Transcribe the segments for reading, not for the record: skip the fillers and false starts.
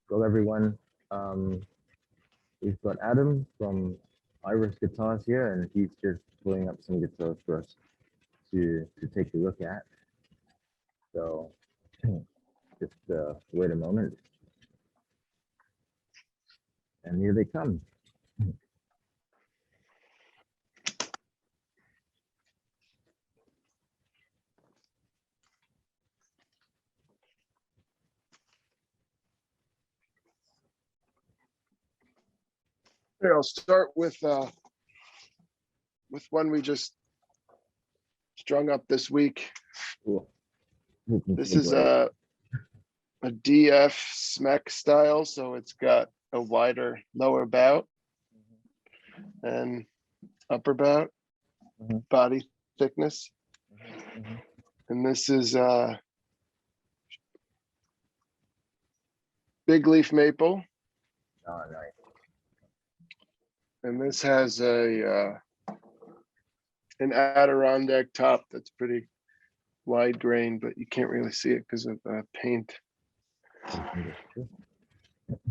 Hello, everyone. We've got Adam from Iris Guitars here, and he's just pulling up some guitars for us to take a look at. So just wait a moment. And here they come. Here, I'll start with one we just strung up this week. Cool. This is a DF SMECK style, so it's got a wider lower bout and upper bout, body thickness. And this is big leaf maple. Oh, nice. And this has an Adirondack top that's pretty wide grain, but you can't really see it because of paint.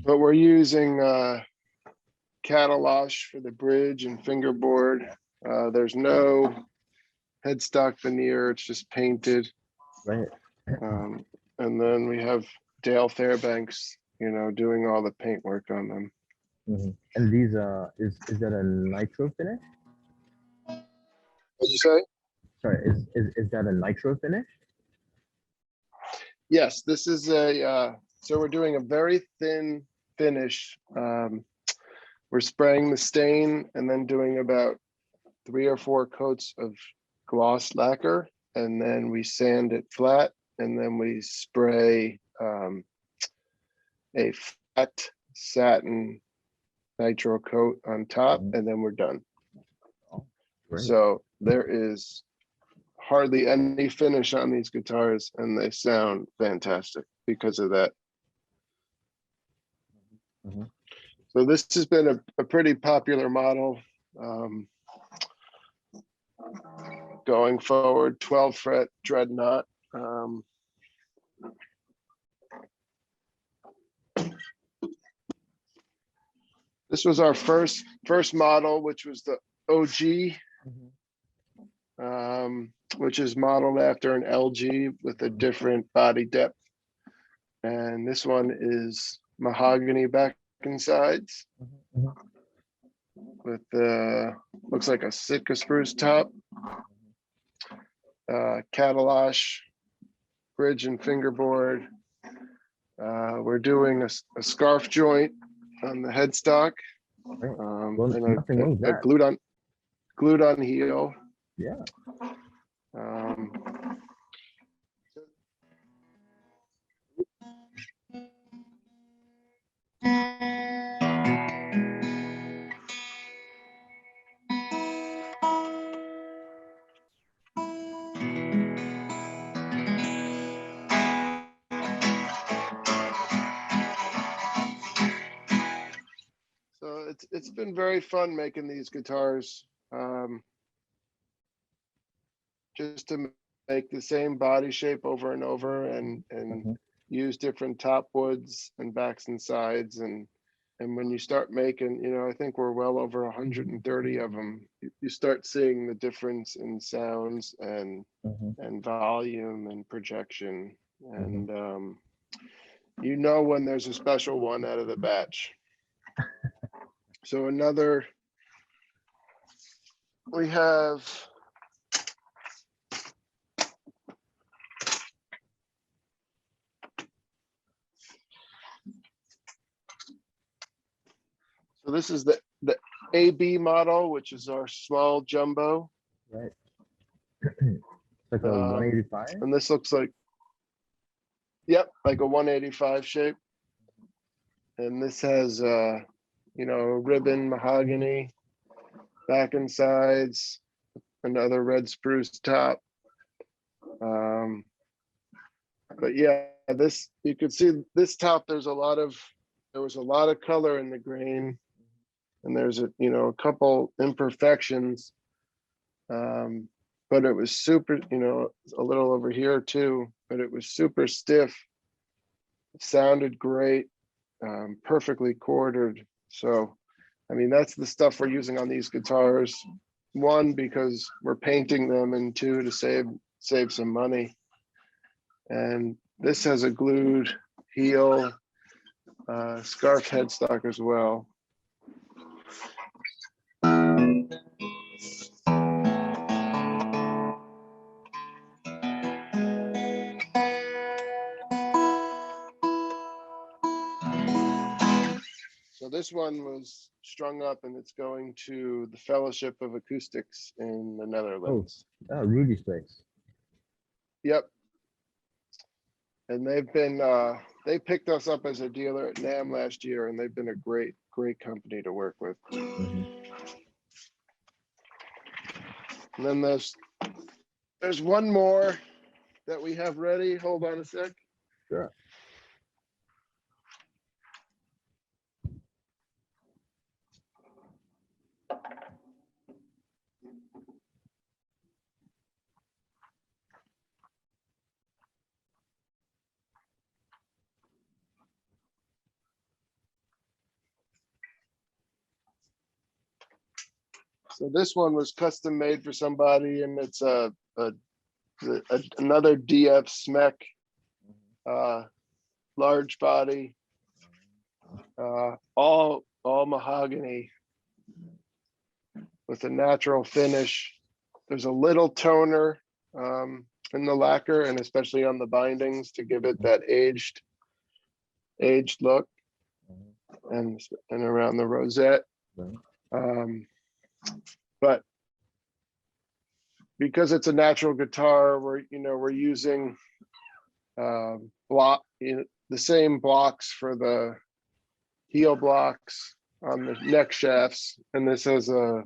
But we're using catalosh for the bridge and fingerboard. There's no headstock veneer, it's just painted. Right. And then we have Dale Fairbanks, doing all the paint work on them. And these is that a nitro finish? What'd you say? Sorry, is that a nitro finish? Yes, this is so we're doing a very thin finish. We're spraying the stain and then doing about 3 or 4 coats of gloss lacquer, and then we sand it flat, and then we spray a flat satin nitro coat on top, and then we're done. Great. So there is hardly any finish on these guitars, and they sound fantastic because of that. So this has been a pretty popular model going forward. 12 fret dreadnought. This was our first model, which was the OG, which is modeled after an LG with a different body depth. And this one is mahogany back and sides with looks like a Sitka spruce top, catalosh, bridge and fingerboard. We're doing a scarf joint on the headstock, and a glued on heel. Yeah. So it's been very fun making these guitars, just to make the same body shape over and over, and use different top woods and backs and sides, and when you start making, I think we're well over 130 of them. You start seeing the difference in sounds and volume and projection, and when there's a special one out of the batch. So we have so this is the AB model, which is our small jumbo. Right. Like a 185? And this looks like, yep, like a 185 shape. And this has ribbon mahogany back and sides, another red spruce top. But yeah, you could see this top, there was a lot of color in the grain, and there's a couple imperfections, but it was super, a little over here too, but it was super stiff. It sounded great. perfectly quartered. So, I mean, that's the stuff we're using on these guitars. One, because we're painting them, and two, to save some money. And this has a glued heel scarf headstock as well. So this one was strung up, and it's going to the Fellowship of Acoustics in the Netherlands. Oh, Rudy's place. Yep. And they've been, they picked us up as a dealer at NAMM last year, and they've been a great company to work with. Mhm. And then there's one more that we have ready. Hold on a sec. Sure. So this one was custom made for somebody, and it's another DF SMECK, large body, all mahogany with a natural finish. There's a little toner in the lacquer, and especially on the bindings, to give it that aged look, and around the rosette. But because it's a natural guitar, we're using the same blocks for the heel blocks on the neck shafts, and this has a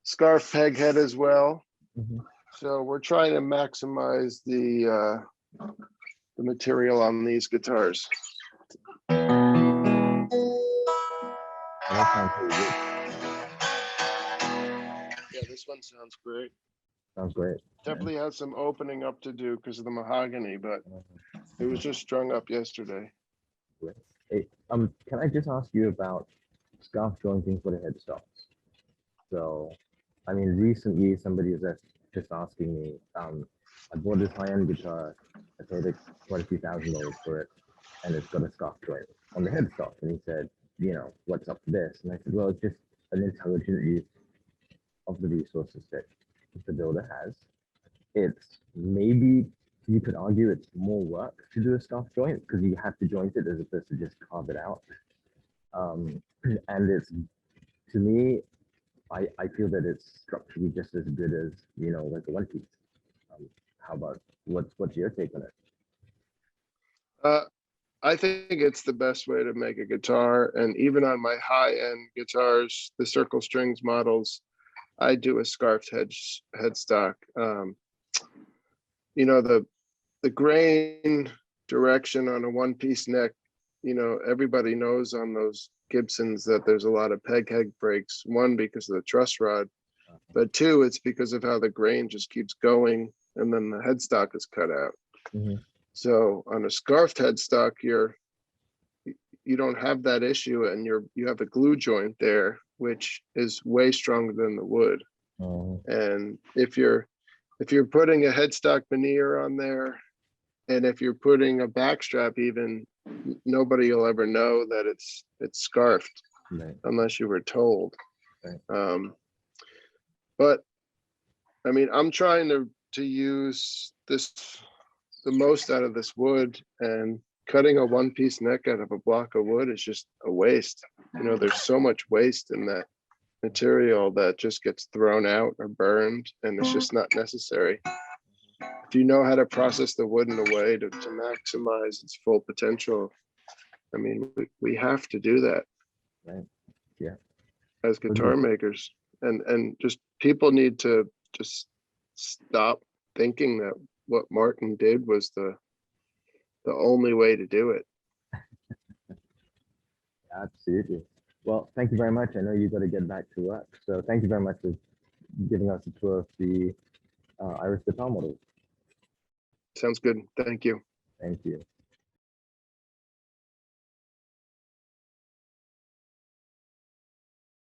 scarf peg head as well. Mhm. So we're trying to maximize the material on these guitars. That sounds pretty good. Yeah, this one sounds great. Sounds great. Definitely has some opening up to do because of the mahogany, but it was just strung up yesterday. Great. Hey, can I just ask you about scarf jointing for the headstocks? So, I mean, recently somebody was just asking me, I bought this high-end guitar, I paid quite a few $1,000s for it, and it's got a scarf joint on the headstock. And he said, what's up with this? And I said, well, it's just an intelligent use of the resources that the builder has. It's maybe, you could argue it's more work to do a scarf joint because you have to joint it as opposed to just carve it out. And it's, to me, I feel that it's structurally just as good as, like a one piece. How about, what's your take on it? I think it's the best way to make a guitar. And even on my high-end guitars, the circle strings models, I do a scarfed headstock. The grain direction on a one-piece neck, everybody knows on those Gibsons that there's a lot of peg head breaks. One, because of the truss rod, but two, it's because of how the grain just keeps going, and then the headstock is cut out. Mm-hmm. So on a scarfed headstock, you don't have that issue, and you have a glue joint there, which is way stronger than the wood. And if you're putting a headstock veneer on there, and if you're putting a backstrap, even, nobody will ever know that it's scarfed, Right. unless you were told. Right. But I mean, I'm trying to use the most out of this wood, and cutting a one-piece neck out of a block of wood is just a waste. There's so much waste in that material that just gets thrown out or burned, and it's just not necessary. If you know how to process the wood in a way to maximize its full potential, I mean, we have to do that. Right. Yeah. As guitar makers, and just people need to just stop thinking that what Martin did was the only way to do it. Absolutely. Well, thank you very much. I know you got to get back to work, so thank you very much for giving us a tour of the Iris guitar model. Sounds good. Thank you. Thank you.